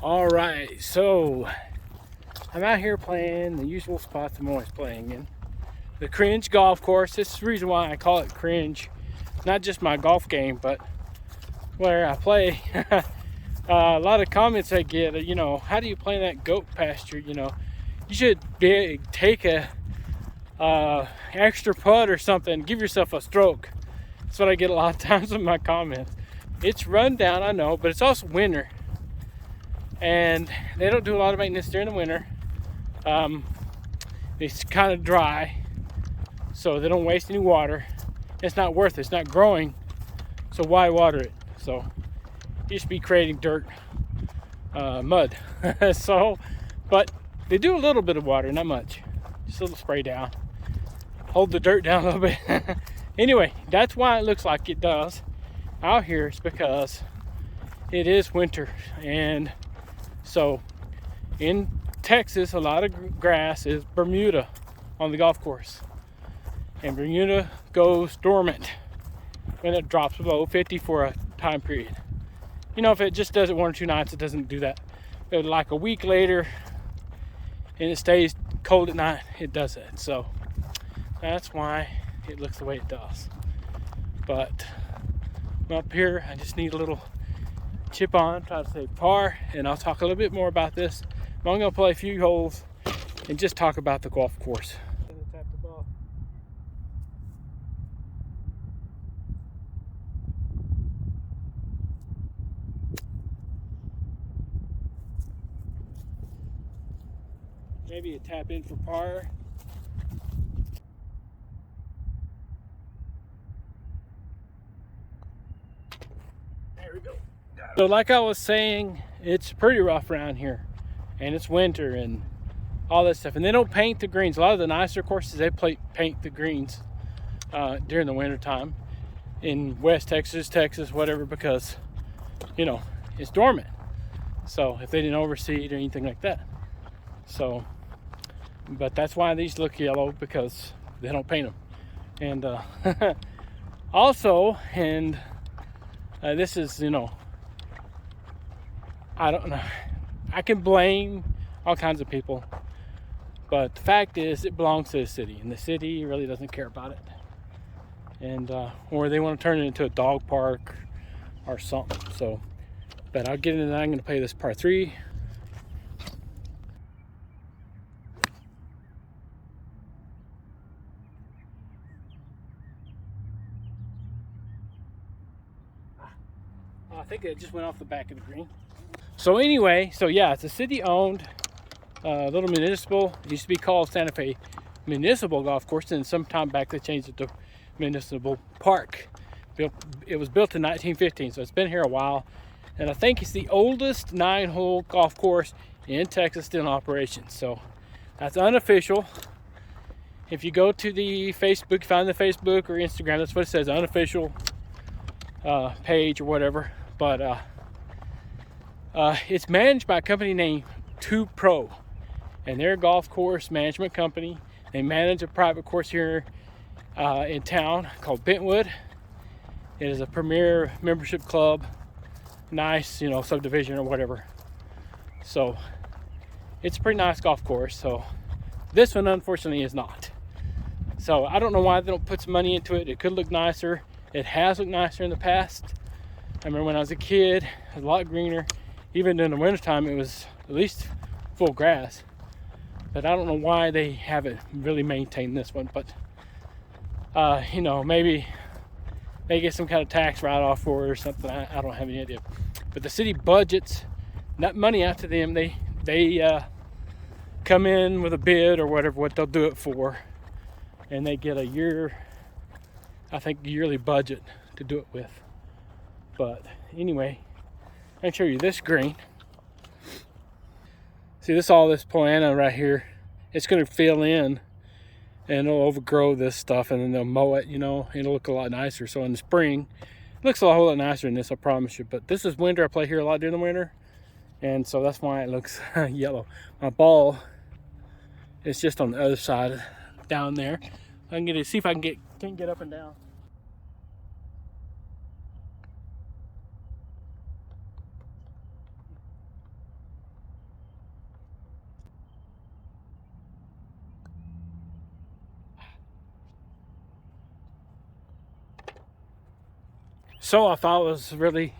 All right, so I'm out here playing the usual spots I'm always playing in. The Cringe golf course. This is the reason why I call it Cringe. Not just my golf game, but where I play. A lot of comments I get, how do you play that goat pasture? You should take a extra putt or something, give yourself a stroke. That's what I get a lot of times in my comments. It's run down, I know, but it's also winter. And they don't do a lot of maintenance during the winter. It's kind of dry, so they don't waste any water. It's not worth it. It's not growing, so why water it? So you should be creating dirt, mud. But they do a little bit of water, not much. Just a little spray down. Hold the dirt down a little bit. Anyway, that's why it looks like it does out here. It's because it is winter, and so in Texas, a lot of grass is Bermuda on the golf course. And Bermuda goes dormant when it drops below 50 for a time period. If it just does it 1 or 2 nights, it doesn't do that. But like a week later, and it stays cold at night, it does it. So that's why it looks the way it does. But up here, I just need a little chip on, try to save par, and I'll talk a little bit more about this. I'm gonna play a few holes and just talk about the golf course. Tap the ball. Maybe a tap in for par. There we go. So like I was saying, it's pretty rough around here, and it's winter and all that stuff, and they don't paint the greens. A lot of the nicer courses, they paint the greens during the winter time in West Texas, whatever, because it's dormant. So if they didn't overseed or anything like that. So but that's why these look yellow, because they don't paint them. And also, and this is, I don't know, I can blame all kinds of people, but the fact is it belongs to the city, and the city really doesn't care about it. And or they want to turn it into a dog park or something. So, but I'll get into that. I'm going to play this par 3. I think it just went off the back of the green. So anyway, yeah, it's a city-owned little municipal. It used to be called Santa Fe Municipal Golf Course, and sometime back they changed it to Municipal Park. It was built in 1915, so it's been here a while. And I think it's the oldest 9-hole golf course in Texas still in operation. So that's unofficial. If you go to the Facebook, find the Facebook or Instagram, that's what it says, unofficial page or whatever. But it's managed by a company named 2 Pro, and they're a golf course management company. They manage a private course here in town called Bentwood. It is a premier membership club, nice, subdivision or whatever. So it's a pretty nice golf course. So this one, unfortunately, is not. So I don't know why they don't put some money into it. It could look nicer. It has looked nicer in the past. I remember when I was a kid, it was a lot greener. Even in the wintertime, it was at least full grass. But I don't know why they haven't really maintained this one. But, maybe they get some kind of tax write-off for it or something. I don't have any idea. But the city budgets that money out to them. They come in with a bid or whatever, what they'll do it for. And they get a yearly budget to do it with. But anyway, I'll show you this green. See all this poana right here. It's going to fill in, and it'll overgrow this stuff, and then they'll mow it. It'll look a lot nicer. So in the spring, it looks a whole lot nicer than this, I promise you. But this is winter. I play here a lot during the winter, and so that's why it looks yellow. My ball is just on the other side, down there. I can see if I can get up and down. So if I was really,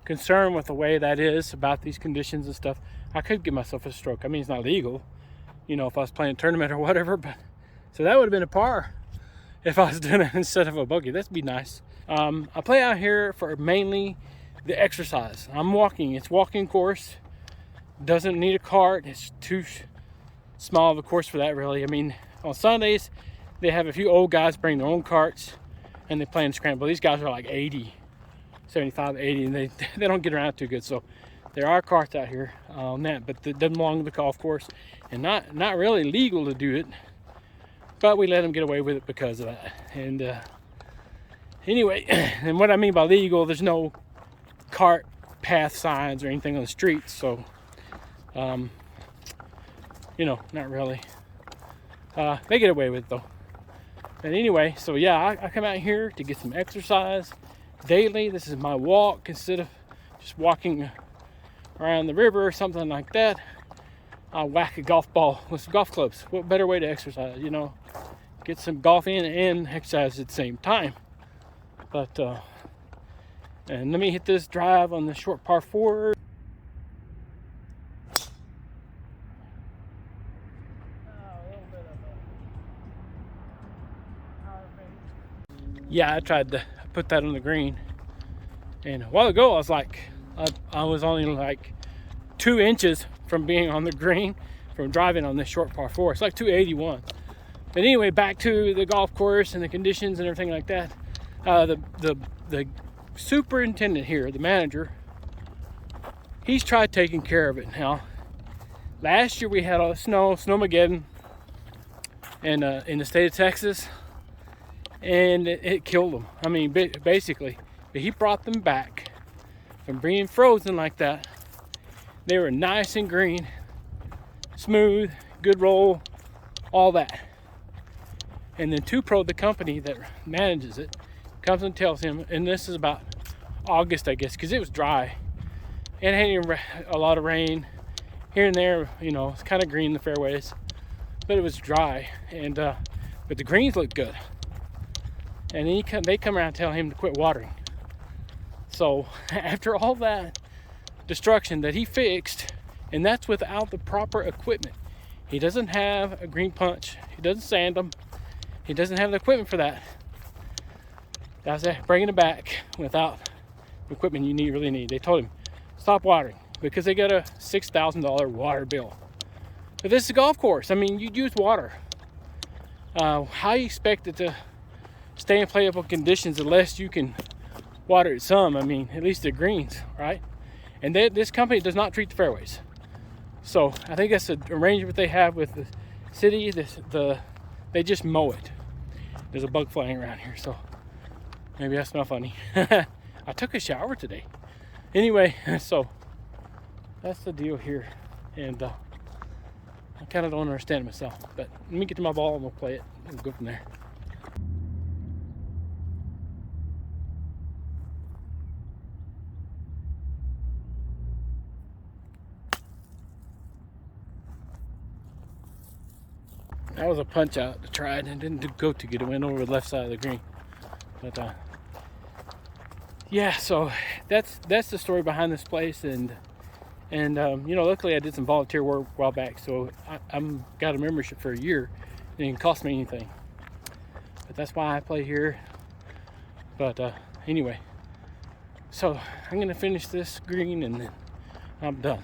concerned with the way that is about these conditions and stuff, I could give myself a stroke. I mean, it's not legal, if I was playing a tournament or whatever, but so that would have been a par if I was doing it instead of a bogey. That'd be nice. I play out here for mainly the exercise. I'm walking. It's walking course. Doesn't need a cart. It's too small of a course for that, really. I mean, on Sundays, they have a few old guys bring their own carts and they play in scramble. These guys are like 80, 75, 80, and they don't get around too good. So there are carts out here on that, but it doesn't belong to the golf course and not really legal to do it. But we let them get away with it because of that. And anyway, and what I mean by legal, there's no cart path signs or anything on the streets. So, not really. They get away with it though. But anyway, so yeah, I come out here to get some exercise daily. This is my walk instead of just walking around the river or something like that. I whack a golf ball with some golf clubs. What better way to exercise, get some golf in and exercise at the same time. But and let me hit this drive on the short par 4. Yeah, I tried to put that on the green, and a while ago I was like, I was only like 2 inches from being on the green from driving on this short par 4. It's like 281. But anyway, back to the golf course and the conditions and everything like that. The superintendent here, the manager, he's tried taking care of it. Now, last year we had all the snowmageddon, and in the state of Texas, and it killed them. I mean, basically. But he brought them back from being frozen like that. They were nice and green, smooth, good roll, all that. And then 2Pro, the company that manages it, comes and tells him, and this is about August, I guess, because it was dry. And it had a lot of rain here and there, it's kind of green in the fairways, but it was dry. And but the greens looked good. And then they come around and tell him to quit watering. So after all that destruction that he fixed, and that's without the proper equipment. He doesn't have a green punch. He doesn't sand them. He doesn't have the equipment for that. That's bringing it back without the equipment you really need. They told him, stop watering, because they got a $6,000 water bill. But this is a golf course. I mean, you use water. How you expect it to stay in playable conditions unless you can water it some? I mean, at least the greens, right? And this company does not treat the fairways. So I think that's an arrangement they have with the city. They just mow it. There's a bug flying around here, so maybe I smell funny. I took a shower today. Anyway, so that's the deal here. And I kind of don't understand it myself. But let me get to my ball and we'll play it and go from there. That was a punch out to try it, and it didn't go too good. It went over the left side of the green. But yeah, so that's the story behind this place. And luckily I did some volunteer work a while back, so I'm got a membership for a year. It didn't cost me anything. But that's why I play here. But anyway, so I'm gonna finish this green and then I'm done.